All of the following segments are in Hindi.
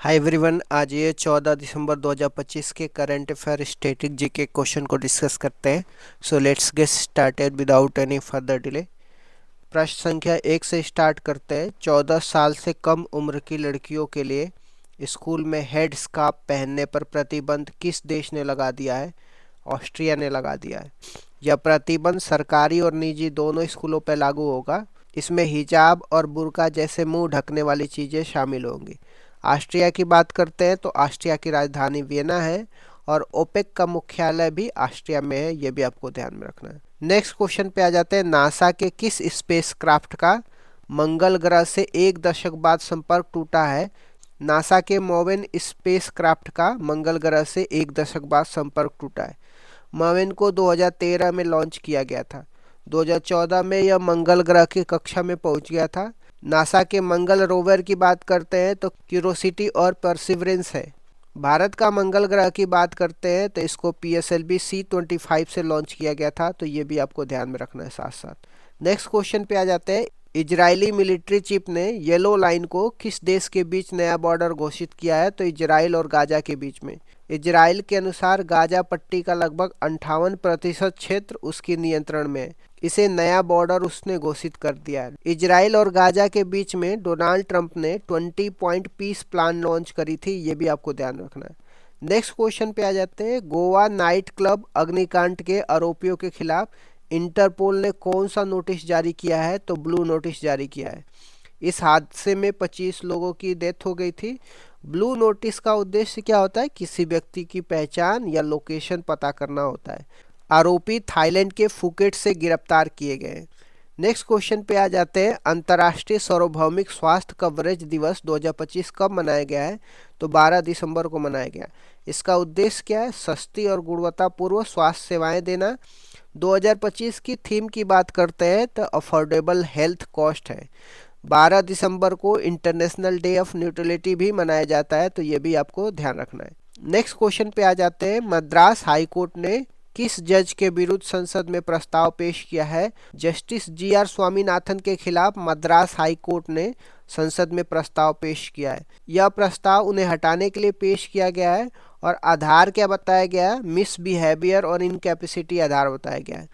हाय एवरीवन, आज ये 14 दिसंबर 2025 के current affair static GK question को डिस्कस करते हैं। So let's get started without any further delay. प्रश्न संख्या 1 से स्टार्ट करते हैं। 14 साल से कम उम्र की लड़कियों के लिए स्कूल में हेड स्कार्फ पहनने पर प्रतिबंध किस देश ने लगा दिया है? ऑस्ट्रिया ने लगा दिया है। यह प्रतिबंध सरकारी और निजी दोनों स्कूलों पर लागू होगा। इसमें हिजाब और बुर्का जैसे मुंह ढकने वाली चीज़ें शामिल होंगी। ऑस्ट्रिया की बात करते हैं तो ऑस्ट्रिया की राजधानी वियना है और ओपेक का मुख्यालय भी ऑस्ट्रिया में है, ये भी आपको ध्यान में रखना है। नेक्स्ट क्वेश्चन पे आ जाते हैं। नासा के किस स्पेसक्राफ्ट का मंगल ग्रह से 1 दशक बाद संपर्क टूटा है? नासा के मोवेन स्पेसक्राफ्ट का मंगल ग्रह से 1 दशक बाद संपर्क टूटा है। मोवेन को 2013 में लॉन्च किया गया था। 2014 में यह मंगल ग्रह की कक्षा में पहुंच गया था। नासा के मंगल रोवर की बात करते हैं तो क्यूरोसिटी और परसिवरेंस है। भारत का मंगल ग्रह की बात करते हैं तो इसको PSLV C-25 से लॉन्च किया गया था, तो ये भी आपको ध्यान में रखना है साथ साथ। नेक्स्ट क्वेश्चन पे आ जाते हैं। इजरायली मिलिट्री चीफ ने येलो लाइन को किस देश के बीच नया बॉर्डर घोषित किया है? तो इजराइल और गाजा के बीच में। इजराइल के अनुसार गाजा पट्टी का लगभग 58% क्षेत्र उसके नियंत्रण में है। इसे नया बॉर्डर उसने घोषित कर दिया है। इजराइल और गाजा के बीच में डोनाल्ड ट्रंप ने 20 पॉइंट पीस प्लान लॉन्च करी थी, ये भी आपको ध्यान रखना है। नेक्स्ट क्वेश्चन पे आ जाते हैं। गोवा नाइट क्लब अग्निकांड के आरोपियों के खिलाफ इंटरपोल ने कौन सा नोटिस जारी किया है? तो ब्लू नोटिस जारी किया है। इस हादसे में 25 लोगों की डेथ हो गई थी। ब्लू नोटिस का उद्देश्य क्या होता है? किसी व्यक्ति की पहचान या लोकेशन पता करना होता है। आरोपी थाईलैंड के फुकेट से गिरफ्तार किए गए। नेक्स्ट क्वेश्चन पे आ जाते हैं। अंतर्राष्ट्रीय सार्वभौमिक स्वास्थ्य कवरेज दिवस 2025 कब मनाया गया है? तो 12 दिसंबर को मनाया गया। इसका उद्देश्य क्या है? सस्ती और गुणवत्तापूर्ण स्वास्थ्य सेवाएं देना। 2025 की थीम की बात करते हैं तो अफोर्डेबल हेल्थ कॉस्ट है। 12 दिसंबर को इंटरनेशनल डे ऑफ न्यूट्रलिटी भी मनाया जाता है, तो ये भी आपको ध्यान रखना है। नेक्स्ट क्वेश्चन पे आ जाते हैं। मद्रास हाईकोर्ट ने किस जज के विरुद्ध संसद में प्रस्ताव पेश किया है? जस्टिस GR स्वामीनाथन के खिलाफ मद्रास हाई कोर्ट ने संसद में प्रस्ताव पेश किया है। यह प्रस्ताव उन्हें हटाने के लिए पेश किया गया है और आधार क्या बताया गया है? मिसबिहेवियर और इनकैपेसिटी आधार बताया गया है।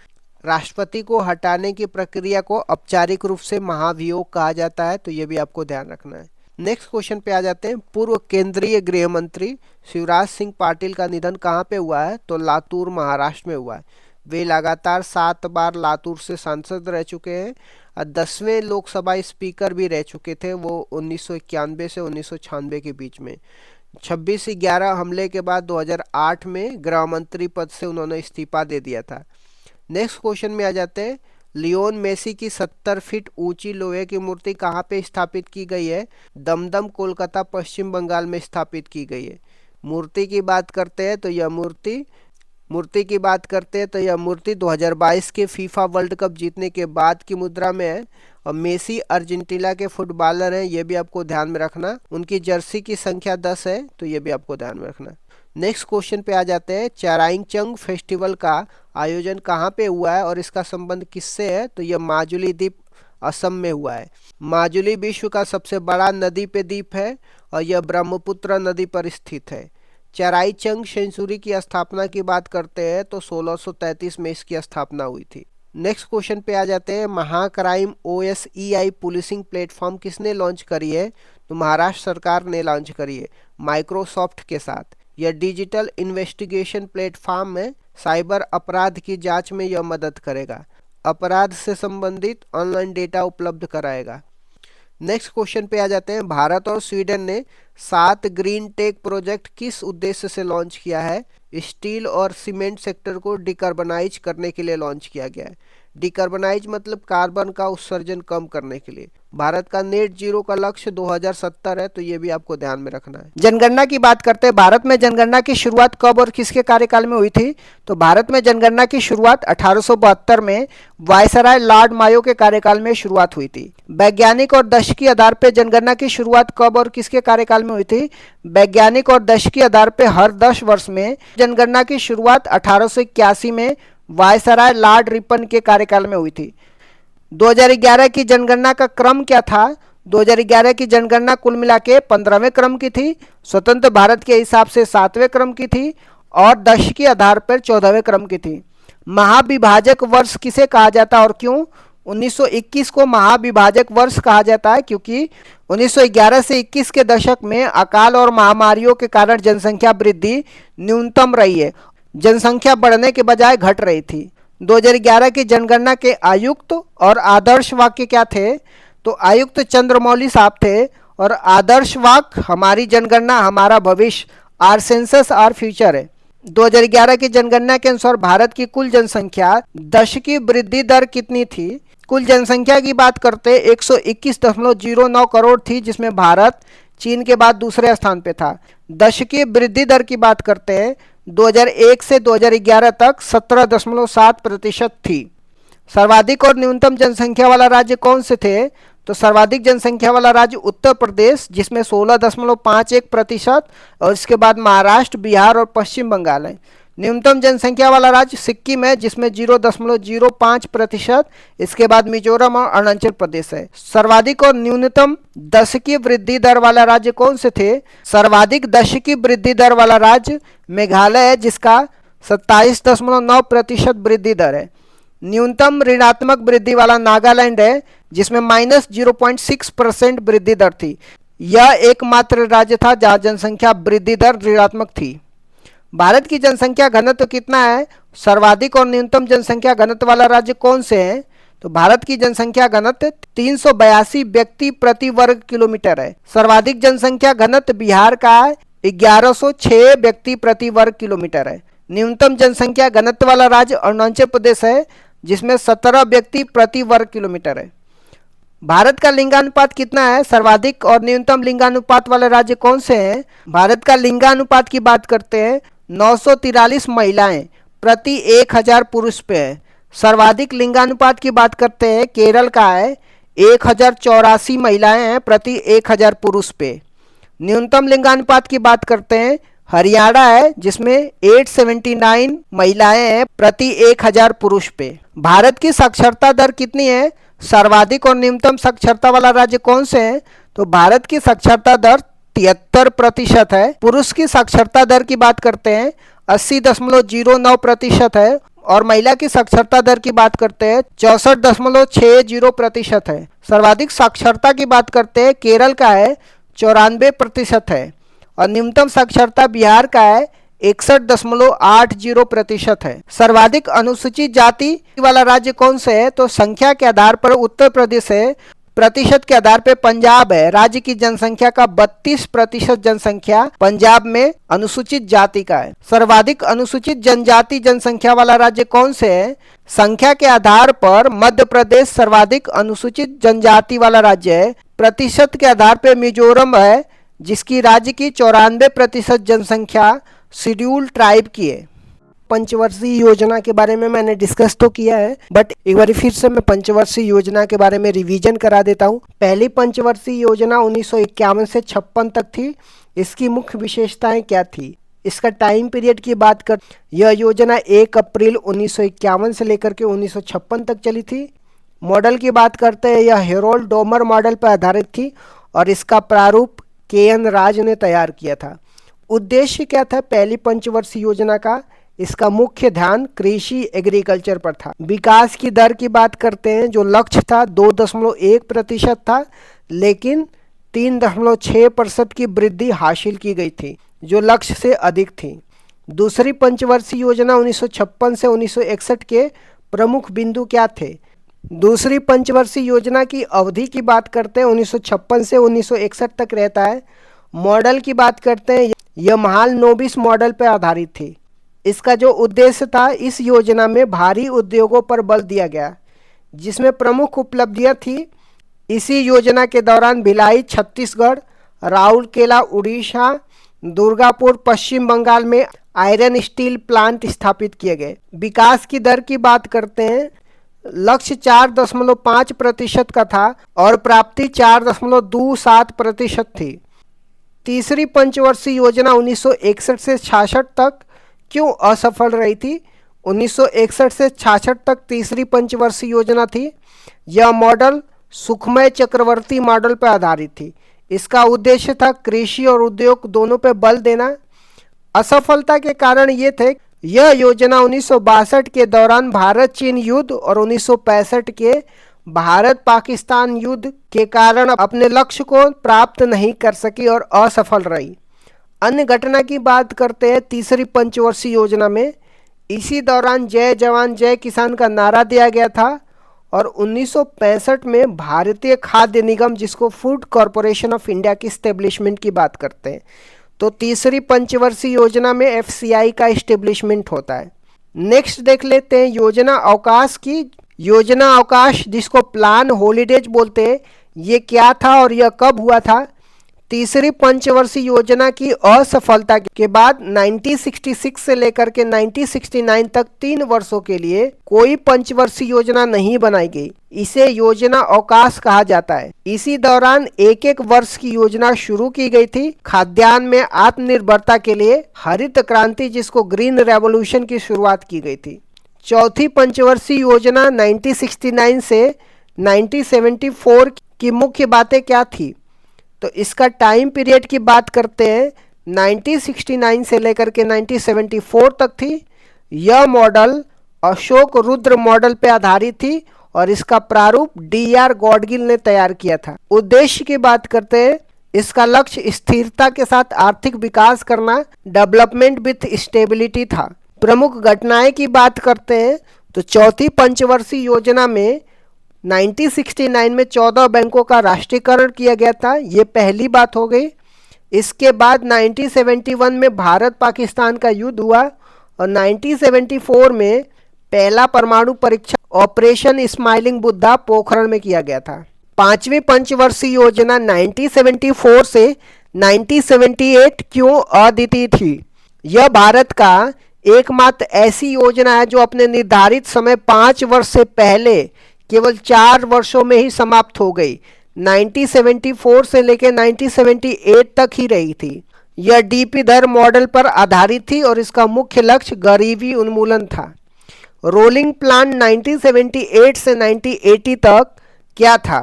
राष्ट्रपति को हटाने की प्रक्रिया को औपचारिक रूप से महाभियोग कहा जाता है, तो ये भी आपको ध्यान रखना है। नेक्स्ट क्वेश्चन पे आ जाते हैं। पूर्व केंद्रीय गृह मंत्री शिवराज सिंह पाटिल का निधन कहाँ पे हुआ है? तो लातूर महाराष्ट्र में हुआ है। वे लगातार 7 बार लातूर से सांसद रह चुके हैं और 10वें लोकसभा स्पीकर भी रह चुके थे, वो 1991 से 1996 के बीच में। 26/11 हमले के बाद 2008 में गृह मंत्री पद से उन्होंने इस्तीफा दे दिया था। नेक्स्ट क्वेश्चन में आ जाते हैं। लियोन मेसी की 70 फीट ऊंची लोहे की मूर्ति कहाँ पे स्थापित की गई है? दमदम कोलकाता पश्चिम बंगाल में स्थापित की गई है। मूर्ति की बात करते हैं तो यह मूर्ति 2022 के फीफा वर्ल्ड कप जीतने के बाद की मुद्रा में है और मेसी अर्जेंटीना के फुटबॉलर हैं, ये भी आपको ध्यान में रखना। उनकी जर्सी की संख्या 10 है, तो ये भी आपको ध्यान में रखना। नेक्स्ट क्वेश्चन पे आ जाते हैं। चराइंगचंग फेस्टिवल का आयोजन कहाँ पे हुआ है और इसका संबंध किससे है? तो यह माजुली द्वीप असम में हुआ है। माजुली विश्व का सबसे बड़ा नदी पे द्वीप है और यह ब्रह्मपुत्र नदी पर स्थित है। चराइचंग सेंचुरी की स्थापना की बात करते हैं तो 1633 में इसकी स्थापना हुई थी। नेक्स्ट क्वेश्चन पे आ जाते हैं। महाक्राइम OSEI पुलिसिंग प्लेटफॉर्म किसने लॉन्च करी है? तो महाराष्ट्र सरकार ने लॉन्च करी है माइक्रोसॉफ्ट के साथ। यह डिजिटल इन्वेस्टिगेशन प्लेटफॉर्म है। साइबर अपराध की जांच में यह मदद करेगा। अपराध से संबंधित ऑनलाइन डेटा उपलब्ध कराएगा। नेक्स्ट क्वेश्चन पे आ जाते हैं। भारत और स्वीडन ने 7 ग्रीन टेक प्रोजेक्ट किस उद्देश्य से लॉन्च किया है? स्टील और सीमेंट सेक्टर को डिकार्बनाइज करने के लिए लॉन्च किया गया है। डिकार्बनाइज मतलब कार्बन का उत्सर्जन कम करने के लिए। भारत का नेट जीरो का लक्ष्य 2070 है, तो ये भी आपको ध्यान में रखना है। जनगणना की बात करते हैं। भारत में जनगणना की शुरुआत कब और किसके कार्यकाल में हुई थी? तो भारत में जनगणना की शुरुआत 1872 में वायसराय लॉर्ड मायो के कार्यकाल में शुरुआत हुई थी। वैज्ञानिक और दशकीय आधार पर जनगणना की शुरुआत कब और किसके कार्यकाल में हुई थी? वैज्ञानिक और दशकीय आधार पर हर 10 वर्ष में जनगणना की शुरुआत 1881 में वायसराय लॉर्ड रिपन के कार्यकाल में हुई थी। 2011 की जनगणना का क्रम क्या था? 2011 की जनगणना कुल मिला के 15वें क्रम की थी, स्वतंत्र भारत के हिसाब से 7वें क्रम की थी और दशक के आधार पर 14वें क्रम की थी। महाविभाजक वर्ष किसे कहा जाता है और क्यों? 1921 को महाविभाजक वर्ष कहा जाता है क्योंकि 1911 से 21 के दशक में अकाल और महामारियों के कारण जनसंख्या वृद्धि न्यूनतम रही है, जनसंख्या बढ़ने के बजाय घट रही थी। 2011 की जनगणना के आयुक्त और आदर्श वाक्य क्या थे? तो आयुक्त चंद्रमौली साहब थे और आदर्श वाक्य हमारी जनगणना हमारा भविष्य, आर सेंसस आर फ्यूचर है। 2011 की जनगणना के अनुसार भारत की कुल जनसंख्या दशकीय वृद्धि दर कितनी थी? कुल जनसंख्या की बात करते 121.09 करोड़ थी, जिसमें भारत चीन के बाद दूसरे स्थान पे था। दशकीय वृद्धि दर की बात करते हैं 2001 से 2011 तक 17.7% थी। सर्वाधिक और न्यूनतम जनसंख्या वाला राज्य कौन से थे? तो सर्वाधिक जनसंख्या वाला राज्य उत्तर प्रदेश, जिसमें 16.51% और इसके बाद महाराष्ट्र, बिहार और पश्चिम बंगाल है। न्यूनतम जनसंख्या वाला राज्य सिक्किम है, जिसमें 0.05%, इसके बाद मिजोरम और अरुणाचल प्रदेश है। सर्वाधिक और न्यूनतम दशकीय वृद्धि दर वाला राज्य कौन से थे? सर्वाधिक दशकीय वृद्धि दर वाला राज्य मेघालय है, जिसका 27.9% वृद्धि दर है। न्यूनतम ऋणात्मक वृद्धि वाला नागालैंड है, जिसमें -0.6% वृद्धि दर थी। यह एकमात्र राज्य था जहां जनसंख्या वृद्धि दर ऋणात्मक थी। भारत की जनसंख्या घनत्व कितना है? सर्वाधिक और न्यूनतम जनसंख्या घनत्व वाला राज्य कौन से हैं? तो भारत की जनसंख्या घनत्व 382 व्यक्ति प्रति वर्ग किलोमीटर है। सर्वाधिक जनसंख्या घनत्व बिहार का है, 1106 व्यक्ति प्रति वर्ग किलोमीटर है। न्यूनतम जनसंख्या घनत्व वाला राज्य अरुणाचल प्रदेश है, जिसमें 17 व्यक्ति प्रति वर्ग किलोमीटर है। भारत का लिंगानुपात कितना है? सर्वाधिक और न्यूनतम लिंगानुपात वाले राज्य कौन से हैं? भारत का लिंगानुपात की बात करते हैं 943 महिलाएं प्रति 1000 पुरुष पे है। सर्वाधिक लिंगानुपात की बात करते हैं केरल का है, 1084 महिलाएं हैं प्रति 1000 पुरुष पे। न्यूनतम लिंगानुपात की बात करते हैं हरियाणा है, जिसमें 879 महिलाएं हैं प्रति 1000 पुरुष पे। भारत की साक्षरता दर कितनी है? सर्वाधिक और न्यूनतम साक्षरता वाला राज्य कौन से हैं? तो भारत की साक्षरता दर 73% है। पुरुष की साक्षरता दर की बात करते हैं 80.09% है और महिला की साक्षरता दर की बात करते हैं 64.60% है। सर्वाधिक साक्षरता की बात करते हैं केरल का है 94% है और न्यूनतम साक्षरता बिहार का है 61.80% है। सर्वाधिक अनुसूचित जाति वाला राज्य कौन से है? तो संख्या के आधार पर उत्तर प्रदेश है, प्रतिशत के आधार पर पंजाब है। राज्य की जनसंख्या का 32% जनसंख्या पंजाब में अनुसूचित जाति का है। सर्वाधिक अनुसूचित जनजाति जनसंख्या वाला राज्य कौन से है? संख्या के आधार पर मध्य प्रदेश सर्वाधिक अनुसूचित जनजाति वाला राज्य है। प्रतिशत के आधार पर मिजोरम है, जिसकी राज्य की 94% जनसंख्या शेड्यूल ट्राइब की है। पंचवर्षीय योजना के बारे में मैंने डिस्कस तो किया है, बट एक बार फिर से मैं पंचवर्षीय योजना के बारे में रिवीजन करा देता हूँ। पहली पंचवर्षीय योजना 1951 से 56 तक थी। इसकी मुख्य विशेषताएं क्या थी? इसका टाइम पीरियड की बात कर, यह योजना 1 अप्रैल 1951 से लेकर के 1956 तक चली थी। मॉडल की बात करते हैं, यह हेरोल्ड डोमर मॉडल पर आधारित थी और इसका प्रारूप KN राज ने तैयार किया था। उद्देश्य क्या था पहली पंचवर्षीय योजना का? इसका मुख्य ध्यान कृषि एग्रीकल्चर पर था। विकास की दर की बात करते हैं, जो लक्ष्य था 2.1% था, लेकिन 3.6% की वृद्धि हासिल की गई थी, जो लक्ष्य से अधिक थी। दूसरी पंचवर्षीय योजना 1956 से 1961 के प्रमुख बिंदु क्या थे? दूसरी पंचवर्षीय योजना की अवधि की बात करते हैं 1956 से 1961 तक रहता है। मॉडल की बात करते हैं, यह महालनोबिस मॉडल पर आधारित थी। इसका जो उद्देश्य था, इस योजना में भारी उद्योगों पर बल दिया गया, जिसमें प्रमुख उपलब्धियां थी। इसी योजना के दौरान भिलाई छत्तीसगढ़, राउरकेला उड़ीसा, दुर्गापुर पश्चिम बंगाल में आयरन स्टील प्लांट स्थापित किए गए। विकास की दर की बात करते हैं, लक्ष्य 4.5% का था और प्राप्ति 4.27% थी। तीसरी पंचवर्षीय योजना 1961 से 66 तक क्यों असफल रही थी? 1961 से 66 तक तीसरी पंचवर्षीय योजना थी। यह मॉडल सुखमय चक्रवर्ती मॉडल पर आधारित थी। इसका उद्देश्य था कृषि और उद्योग दोनों पर बल देना। असफलता के कारण ये थे, यह योजना 1962 के दौरान भारत चीन युद्ध और 1965 के भारत पाकिस्तान युद्ध के कारण अपने लक्ष्य को प्राप्त नहीं कर सकी और असफल रही। अन्य घटना की बात करते हैं तीसरी पंचवर्षीय योजना में। इसी दौरान जय जवान जय किसान का नारा दिया गया था और 1965 में भारतीय खाद्य निगम, जिसको फूड कॉरपोरेशन ऑफ इंडिया की स्टेब्लिशमेंट की बात करते हैं, तो तीसरी पंचवर्षीय योजना में एफसीआई का इस्टेब्लिशमेंट होता है। नेक्स्ट देख लेते हैं योजना अवकाश की। योजना अवकाश, जिसको प्लान हॉलीडेज बोलते हैं, ये क्या था और यह कब हुआ था? तीसरी पंचवर्षीय योजना की असफलता के बाद 1966 से लेकर के 1969 तक 3 वर्षों के लिए कोई पंचवर्षीय योजना नहीं बनाई गई। इसे योजना अवकाश कहा जाता है। इसी दौरान एक एक वर्ष की योजना शुरू की गई थी। खाद्यान्न में आत्मनिर्भरता के लिए हरित क्रांति, जिसको ग्रीन रेवोल्यूशन की शुरुआत की गई थी। चौथी पंचवर्षीय योजना 1969 से 1974 की मुख्य बातें क्या थी? तो इसका टाइम पीरियड की बात करते हैं, 1969 से लेकर के 1974 तक थी। यह मॉडल अशोक रुद्र मॉडल पर आधारित थी और इसका प्रारूप DR गॉडगिल ने तैयार किया था। उद्देश्य की बात करते हैं, इसका लक्ष्य स्थिरता के साथ आर्थिक विकास करना, डेवलपमेंट विथ स्टेबिलिटी था। प्रमुख घटनाएं की बात करते हैं तो चौथी पंचवर्षीय योजना में 1969 में 14 बैंकों का राष्ट्रीयकरण किया गया था। ये पहली बात हो गई। इसके बाद 1971 में भारत पाकिस्तान का युद्ध हुआ और 1974 में पहला परमाणु परीक्षण ऑपरेशन स्माइलिंग बुद्धा पोखरण में किया गया था। पांचवी पंचवर्षीय योजना 1974 से 1978 क्यों अद्वितीय थी? यह भारत का एकमात्र ऐसी योजना है जो अपने निर्धारित समय 5 वर्ष से पहले केवल 4 वर्षों में ही समाप्त हो गई। 1974 से लेकर 1978 तक ही रही थी। यह DP दर मॉडल पर आधारित थी और इसका मुख्य लक्ष्य गरीबी उन्मूलन था। रोलिंग प्लान 1978 से 1980 तक क्या था?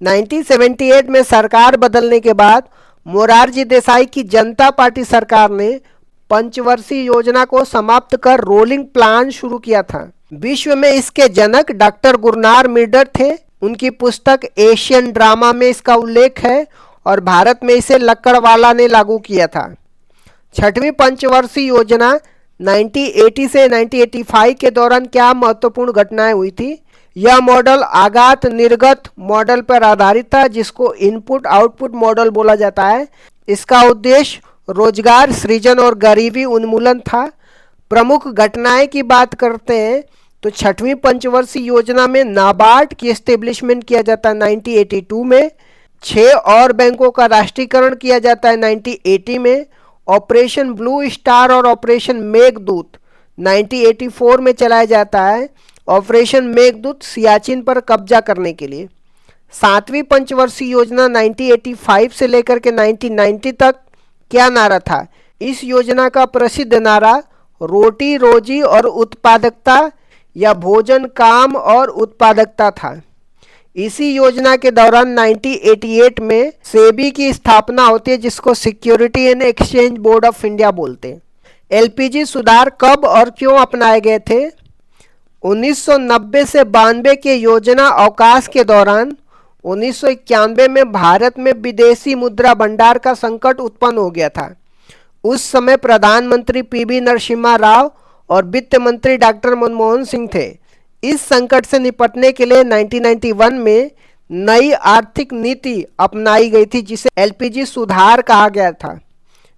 1978 में सरकार बदलने के बाद मोरारजी देसाई की जनता पार्टी सरकार ने पंचवर्षीय योजना को समाप्त कर रोलिंग प्लान शुरू किया था। विश्व में इसके जनक डॉक्टर गुरनार मिर्डर थे। उनकी पुस्तक एशियन ड्रामा में इसका उल्लेख है और भारत में इसे लक्कड़वाला ने लागू किया था। छठवीं पंचवर्षीय योजना 1980 से 1985 के दौरान क्या महत्वपूर्ण घटनाएं हुई थी? यह मॉडल आगात निर्गत मॉडल पर आधारित था, जिसको इनपुट आउटपुट मॉडल बोला जाता है। इसका उद्देश्य रोजगार सृजन और गरीबी उन्मूलन था। प्रमुख घटनाएं की बात करते हैं तो छठवीं पंचवर्षीय योजना में नाबार्ड की एस्टेब्लिशमेंट किया जाता है 1982 में। 6 और बैंकों का राष्ट्रीयकरण किया जाता है 1980 में। ऑपरेशन ब्लू स्टार और ऑपरेशन मेघदूत 1984 में चलाया जाता है। ऑपरेशन मेघदूत सियाचिन पर कब्जा करने के लिए। 7वीं पंचवर्षीय योजना 1985 से लेकर के 1990 तक क्या नारा था? इस योजना का प्रसिद्ध नारा रोटी रोजी और उत्पादकता या भोजन काम और उत्पादकता था। इसी योजना के दौरान 1988 में सेबी की स्थापना होती है, जिसको security and exchange board of India बोलते हैं। LPG सुधार कब और क्यों अपनाए गए थे? 1990 से 92 के योजना अवकाश के दौरान 1991 में भारत में विदेशी मुद्रा भंडार का संकट उत्पन्न हो गया था। उस समय प्रधानमंत्री PV नरसिम्हा राव और वित्त मंत्री डॉक्टर मनमोहन सिंह थे। इस संकट से निपटने के लिए 1991 में नई आर्थिक नीति अपनाई गई थी, जिसे LPG सुधार कहा गया था।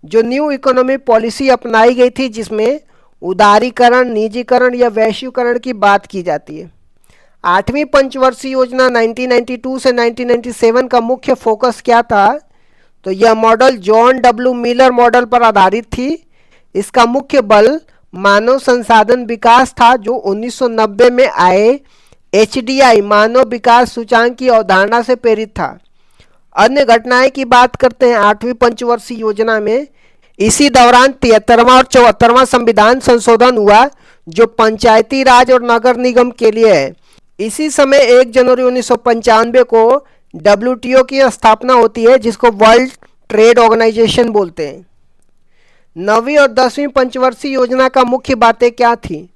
जो न्यू इकोनॉमी पॉलिसी अपनाई गई थी, जिसमें उदारीकरण, निजीकरण या वैश्वीकरण की बात की जाती है। 8वीं पंचवर्षीय योजना 1992 से 1997 का मुख्य फोकस क्या था? तो यह model John W Miller model पर आधारित थी। इसका मुख्य बल मानव संसाधन विकास था, जो 1990 में आए HDI मानव विकास सूचांक की अवधारणा से प्रेरित था। अन्य घटनाएं की बात करते हैं 8वीं पंचवर्षीय योजना में। इसी दौरान 73वां और 74वां संविधान संशोधन हुआ, जो पंचायती राज और नगर निगम के लिए है। इसी समय 1 जनवरी 1995 को WTO की स्थापना होती है, जिसको वर्ल्ड ट्रेड ऑर्गेनाइजेशन बोलते हैं। 9वीं और 10वीं पंचवर्षीय योजना का मुख्य बातें क्या थी?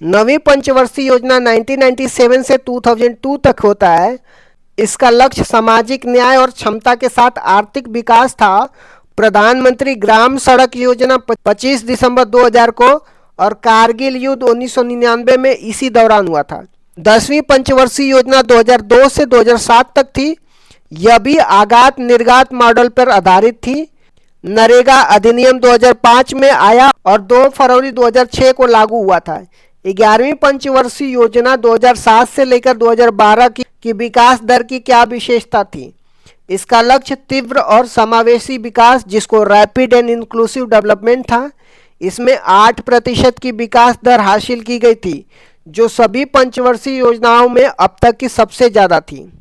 9वीं पंचवर्षीय योजना 1997 से 2002 तक होता है। इसका लक्ष्य सामाजिक न्याय और क्षमता के साथ आर्थिक विकास था। प्रधानमंत्री ग्राम सड़क योजना 25 दिसंबर 2000 को और कारगिल युद्ध 1999 में इसी दौरान हुआ था। 10वीं पंचवर्षीय योजना 2002 से 2007 तक थी। यह भी आगात निर्गात मॉडल पर आधारित थी। नरेगा अधिनियम 2005 में आया और 2 फरवरी 2006 को लागू हुआ था। 11वीं पंचवर्षीय योजना 2007 से लेकर 2012 की विकास दर की क्या विशेषता थी? इसका लक्ष्य तीव्र और समावेशी विकास, जिसको रैपिड एंड इंक्लूसिव डेवलपमेंट था। इसमें 8% की विकास दर हासिल की गई थी, जो सभी पंचवर्षीय योजनाओं में अब तक की सबसे ज़्यादा थी।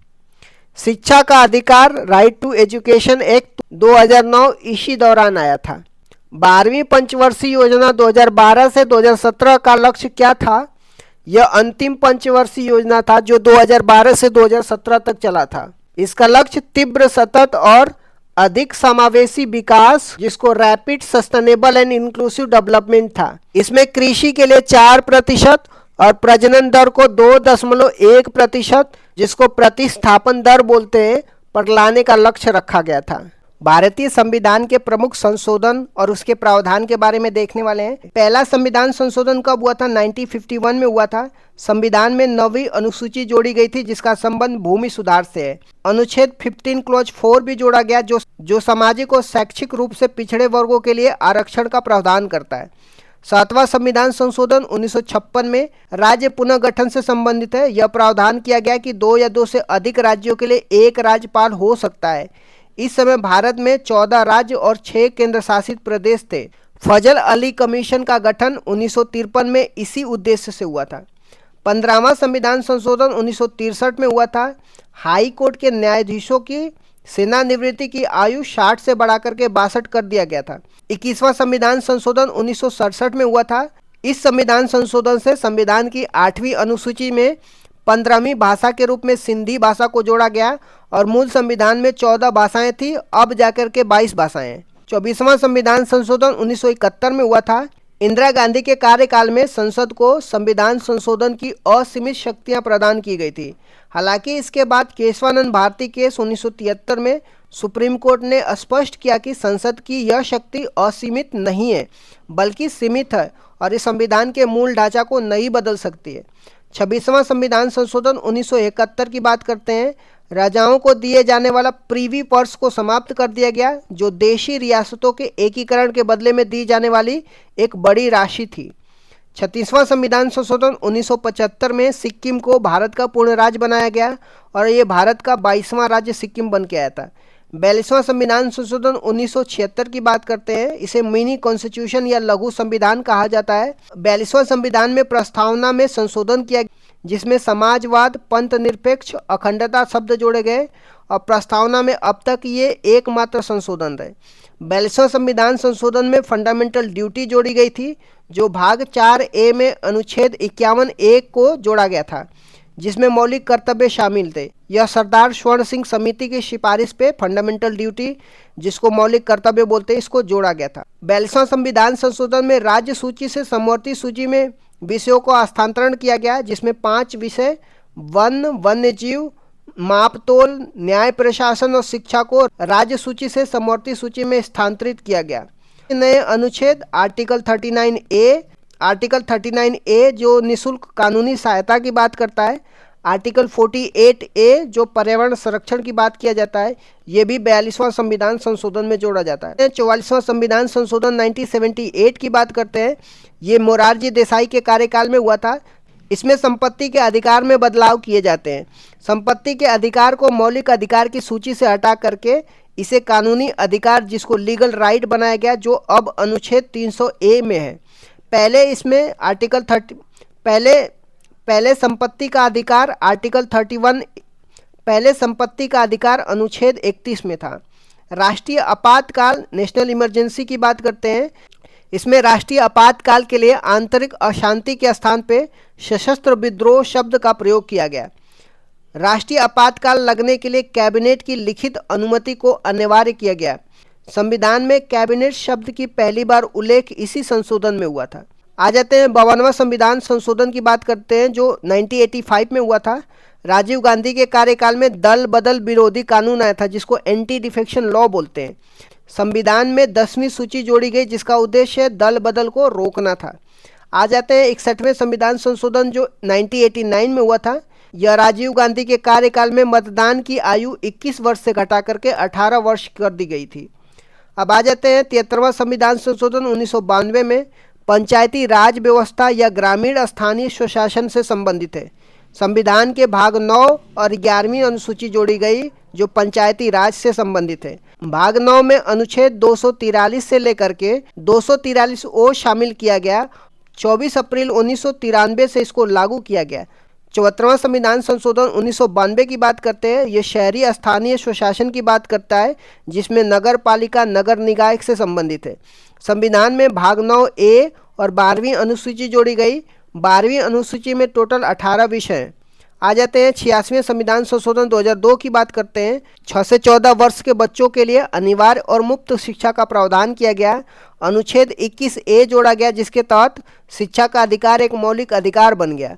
शिक्षा का अधिकार, राइट टू एजुकेशन एक्ट 2009 इसी दौरान आया था। 12वीं पंचवर्षीय योजना 2012 से 2017 का लक्ष्य क्या था? यह अंतिम पंचवर्षीय योजना था जो 2012 से 2017 तक चला था। इसका लक्ष्य तीव्र, सतत और अधिक समावेशी विकास, जिसको rapid sustainable and inclusive development था। इसमें कृषि के लिए 4% और प्रजनन दर को 2.1%, जिसको प्रतिस्थापन दर बोलते हैं, पर लाने का लक्ष्य रखा गया था। भारतीय संविधान के प्रमुख संशोधन और उसके प्रावधान के बारे में देखने वाले हैं। पहला संविधान संशोधन कब हुआ था? 1951 में हुआ था। संविधान में 9वीं अनुसूची जोड़ी गई थी, जिसका संबंध भूमि सुधार से है। अनुच्छेद 15 क्लॉज 4 भी जोड़ा गया, जो सामाजिक और शैक्षिक रूप से पिछड़े वर्गों के लिए आरक्षण का प्रावधान करता है। 7वां संविधान संशोधन 1956 में राज्य पुनर्गठन से संबंधित है। यह प्रावधान किया गया कि 2 या 2 से अधिक राज्यों के लिए एक राज्यपाल हो सकता है। इस समय भारत में 14 राज्य और 6 केंद्र शासित प्रदेश थे। फजल अली कमीशन का गठन 1953 में इसी उद्देश्य से हुआ था। 15वां संविधान संशोधन 1963 में हुआ था। हाई कोर्ट के न्यायाधीशों की सेवानिवृत्ति की आयु 60 से बढ़ाकर के 62 कर दिया गया था। 21वां संविधान संशोधन 1967 में हुआ था। इस संविधान संशोधन से संविधान की 8वीं अनुसूची में 15वीं भाषा के रूप में सिंधी भाषा को जोड़ा गया और मूल संविधान में 14 भाषाएं थी, अब जाकर के 22 भाषाएं हैं। 24वां संविधान संशोधन 1971 में हुआ था। इंदिरा गांधी के कार्यकाल में संसद को संविधान संशोधन की असीमित शक्तियां प्रदान की गई थी। हालांकि इसके बाद केशवानंद भारती केस 1973 में सुप्रीम कोर्ट ने स्पष्ट किया कि संसद की यह शक्ति असीमित नहीं है, बल्कि सीमित है और इस संविधान के मूल ढांचा को नहीं बदल सकती है। 26वां संविधान संशोधन 1971 की बात करते हैं। राजाओं को दिए जाने वाला प्रीवी पर्स को समाप्त कर दिया गया, जो देशी रियासतों के एकीकरण के बदले में दी जाने वाली एक बड़ी राशि थी। 36वां संविधान संशोधन 1975 में सिक्किम को भारत का पूर्ण राज्य बनाया गया और ये भारत का 22वां राज्य सिक्किम बन के आया था। 42वां संविधान संशोधन 1976 की बात करते हैं। इसे मिनी कॉन्स्टिट्यूशन या लघु संविधान कहा जाता है। 42वां संविधान में प्रस्तावना में संशोधन किया, जिसमें समाजवाद, पंथ निरपेक्ष, अखंडता शब्द जोड़े गए और प्रस्तावना में अब तक ये एकमात्र संशोधन है। 42वां संविधान संशोधन में फंडामेंटल ड्यूटी जोड़ी गई थी, जो भाग 4A में अनुच्छेद 51A को जोड़ा गया था, जिसमें मौलिक कर्तव्य शामिल थे। यह सरदार स्वर्ण सिंह समिति की सिफारिश पे फंडामेंटल ड्यूटी, जिसको मौलिक कर्तव्य बोलते हैं, इसको जोड़ा गया था। 42वां संविधान संशोधन में राज्य सूची से समवर्ती सूची में विषयों को हस्तांतरण किया गया, जिसमें 5 विषय वन, वन्य जीव, मापतोल, न्याय प्रशासन और शिक्षा को राज्य सूची से समवर्ती सूची में स्थानांतरित किया गया। नए अनुच्छेद आर्टिकल 39A जो निःशुल्क कानूनी सहायता की बात करता है। आर्टिकल 48A जो पर्यावरण संरक्षण की बात किया जाता है, ये भी 42वां संविधान संशोधन में जोड़ा जाता है। 44वां संविधान संशोधन 1978 की बात करते हैं। ये मोरारजी देसाई के कार्यकाल में हुआ था। इसमें संपत्ति के अधिकार में बदलाव किए जाते हैं। संपत्ति के अधिकार को मौलिक अधिकार की सूची से हटा करके इसे कानूनी अधिकार, जिसको लीगल राइट बनाया गया, जो अब अनुच्छेद 300A में है। पहले इसमें आर्टिकल 30 पहले संपत्ति का अधिकार आर्टिकल 31 पहले संपत्ति का अधिकार अनुच्छेद 31 में था। राष्ट्रीय आपातकाल, नेशनल इमरजेंसी की बात करते हैं। इसमें राष्ट्रीय आपातकाल के लिए आंतरिक अशांति के स्थान पे सशस्त्र विद्रोह शब्द का प्रयोग किया गया। राष्ट्रीय आपातकाल लगने के लिए कैबिनेट की लिखित अनुमति को अनिवार्य किया गया। संविधान में कैबिनेट शब्द की पहली बार उल्लेख इसी संशोधन में हुआ था। आ जाते हैं 52वां संविधान संशोधन की बात करते हैं जो 1985 में हुआ था। राजीव गांधी के कार्यकाल में दल बदल विरोधी कानून आया था जिसको एंटी डिफेक्शन लॉ बोलते हैं। संविधान में 10वीं सूची जोड़ी गई जिसका उद्देश्य दल बदल को रोकना था। आ जाते हैं 61वें संविधान संशोधन जो 1989 में हुआ था। यह राजीव गांधी के कार्यकाल में मतदान की आयु 21 वर्ष से घटा करके 18 वर्ष कर दी गई थी। अब आ जाते हैं 73वां संविधान संशोधन 1992 में पंचायती राज व्यवस्था या ग्रामीण स्थानीय स्वशासन से संबंधित है। संविधान के भाग 9 और 11वीं अनुसूची जोड़ी गई जो पंचायती राज से संबंधित है। भाग 9 में अनुच्छेद 243 से लेकर के 243 ओ शामिल किया गया। 24 अप्रैल 1993 से इसको लागू किया गया। 74वां संविधान संशोधन 1992 की बात करते हैं। ये शहरी स्थानीय स्वशासन की बात करता है जिसमें नगर पालिका नगर निकाय से संबंधित है। संविधान में भाग 9 ए और 12वीं अनुसूची जोड़ी गई। 12वीं अनुसूची में टोटल 18 विषय हैं। आ जाते हैं 86वें संविधान संशोधन 2002 की बात करते हैं। 6 से 14 वर्ष के बच्चों के लिए अनिवार्य और मुफ्त शिक्षा का प्रावधान किया गया। अनुच्छेद 21 ए जोड़ा गया जिसके तहत शिक्षा का अधिकार एक मौलिक अधिकार बन गया।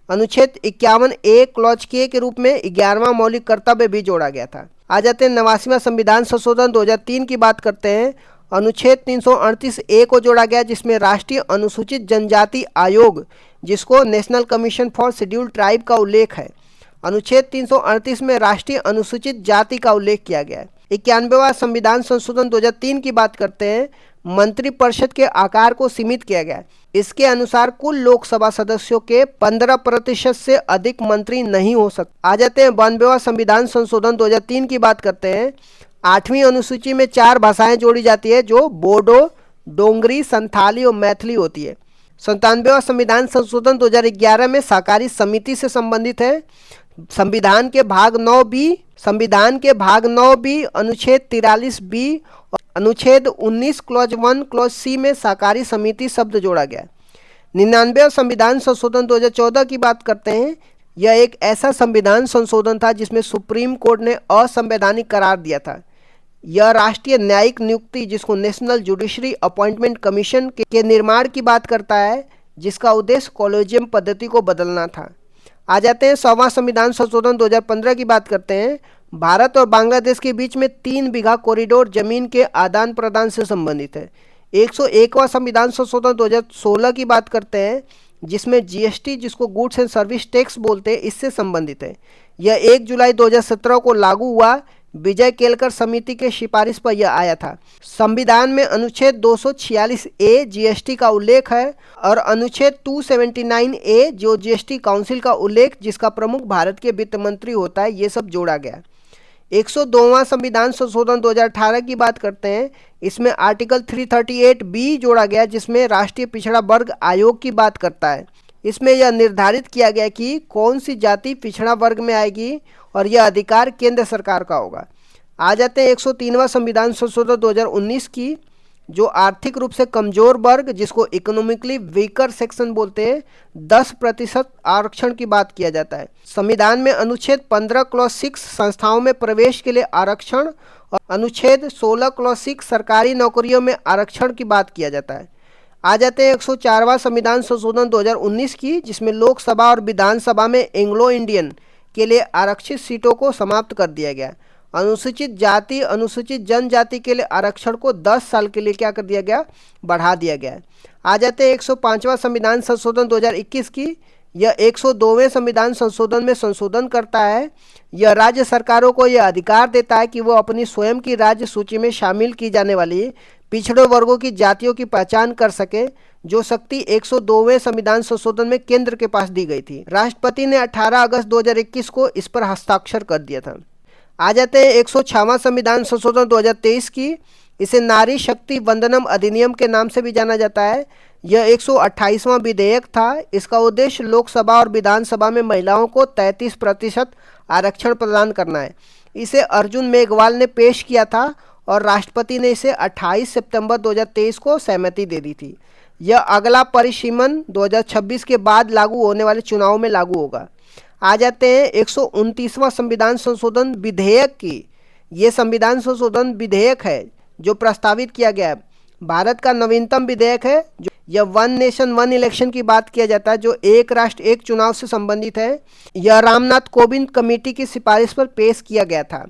अनुच्छेद 51 ए क्लॉज के रूप में 11वां मौलिक कर्तव्य भी जोड़ा गया था। आ जाते हैं 89वां संविधान संशोधन 2003 की बात करते हैं। अनुच्छेद 338 ए को जोड़ा गया जिसमें राष्ट्रीय अनुसूचित जनजाति आयोग जिसको national commission for scheduled tribe का उल्लेख है। अनुच्छेद 338 में राष्ट्रीय अनुसूचित जाति का उल्लेख किया गया है। 91वां संविधान संशोधन 2003 की बात करते हैं। मंत्रिपरिषद के आकार को सीमित किया गया। इसके अनुसार कुल लोकसभा सदस्यों के 15% से अधिक मंत्री नहीं हो सकते। आ जाते हैं 92वां संविधान संशोधन 2003 की बात करते हैं। 8वीं अनुसूची में 4 भाषाएं जोड़ी जाती है जो बोडो, डोंगरी, संथाली और मैथिली होती है। 97वां संविधान संशोधन 2011 में सहकारी समिति से संबंधित है। संविधान के भाग 9 बी अनुच्छेद 43 बी और अनुच्छेद 19 क्लॉज 1 क्लॉज सी में सहकारी समिति शब्द जोड़ा गया। 99वां संविधान संशोधन 2014 की बात करते हैं। यह एक ऐसा संविधान संशोधन था जिसमें सुप्रीम कोर्ट ने असंवैधानिक करार दिया था। यह राष्ट्रीय न्यायिक नियुक्ति जिसको नेशनल जुडिशरी अपॉइंटमेंट कमीशन के निर्माण की बात करता है जिसका उद्देश्य कॉलेजियम पद्धति को बदलना था। आ जाते हैं 100वां संविधान संशोधन 2015 की बात करते हैं। भारत और बांग्लादेश के बीच में 3 बीघा कॉरिडोर जमीन के आदान प्रदान से संबंधित है। 101वां संविधान संशोधन 2016 की बात करते हैं जिसमें जीएसटी जिसको गुड्स एंड सर्विस टैक्स बोलते हैं इससे संबंधित है। यह 1 जुलाई 2017 को लागू हुआ। विजय केलकर समिति के सिफारिश पर यह आया था। संविधान में अनुच्छेद 246 ए जीएसटी का उल्लेख है और अनुच्छेद 279 ए जो जीएसटी काउंसिल का उल्लेख जिसका प्रमुख भारत के वित्त मंत्री होता है ये सब जोड़ा गया। 102वां संविधान संशोधन 2018 की बात करते हैं। इसमें आर्टिकल 338 बी जोड़ा गया जिसमें राष्ट्रीय पिछड़ा वर्ग आयोग की बात करता है। इसमें यह निर्धारित किया गया कि कौन सी जाति पिछड़ा वर्ग में आएगी और यह अधिकार केंद्र सरकार का होगा। आ जाते हैं 103वां संविधान संशोधन 2019 की जो आर्थिक रूप से कमजोर वर्ग जिसको इकोनॉमिकली वीकर सेक्शन बोलते हैं 10% आरक्षण की बात किया जाता है। संविधान में अनुच्छेद 15 क्लॉज 6 संस्थाओं में प्रवेश के लिए आरक्षण और अनुच्छेद 16 क्लॉज 6 सरकारी नौकरियों में आरक्षण की बात किया जाता है। आ जाते हैं 104वां संविधान संशोधन 2019 की जिसमें लोकसभा और विधानसभा में एंग्लो इंडियन के लिए आरक्षित सीटों को समाप्त कर दिया गया। अनुसूचित जाति अनुसूचित जनजाति के लिए आरक्षण को 10 साल के लिए क्या कर दिया गया, बढ़ा दिया गया। आ जाते हैं 105वां संविधान संशोधन 2021 की। यह 102वें संविधान संशोधन में संशोधन करता है। यह राज्य सरकारों को यह अधिकार देता है कि वो अपनी स्वयं की राज्य सूची में शामिल की जाने वाली पिछड़े वर्गों की जातियों की पहचान कर सके, जो शक्ति 102वें संविधान संशोधन में केंद्र के पास दी गई थी। राष्ट्रपति ने 18 अगस्त 2021 को इस पर हस्ताक्षर कर दिया था। आ जाते हैं 106वां संविधान संशोधन 2023 की। इसे नारी शक्ति वंदनम अधिनियम के नाम से भी जाना जाता है। यह 128वां विधेयक था। इसका उद्देश्य लोकसभा और विधानसभा में महिलाओं को 33% आरक्षण प्रदान करना है। इसे अर्जुन मेघवाल ने पेश किया था और राष्ट्रपति ने इसे 28 सितंबर 2023 को सहमति दे दी थी। यह अगला परिसीमन 2026 के बाद लागू होने वाले चुनाव में लागू होगा। आ जाते हैं 129वां संविधान संशोधन विधेयक की। ये संविधान संशोधन विधेयक है जो प्रस्तावित किया गया है। भारत का नवीनतम विधेयक है। जो यह वन नेशन वन इलेक्शन की बात किया जाता है, जो एक राष्ट्र एक चुनाव से संबंधित है। यह रामनाथ कोविंद कमेटी की सिफारिश पर पेश किया गया था।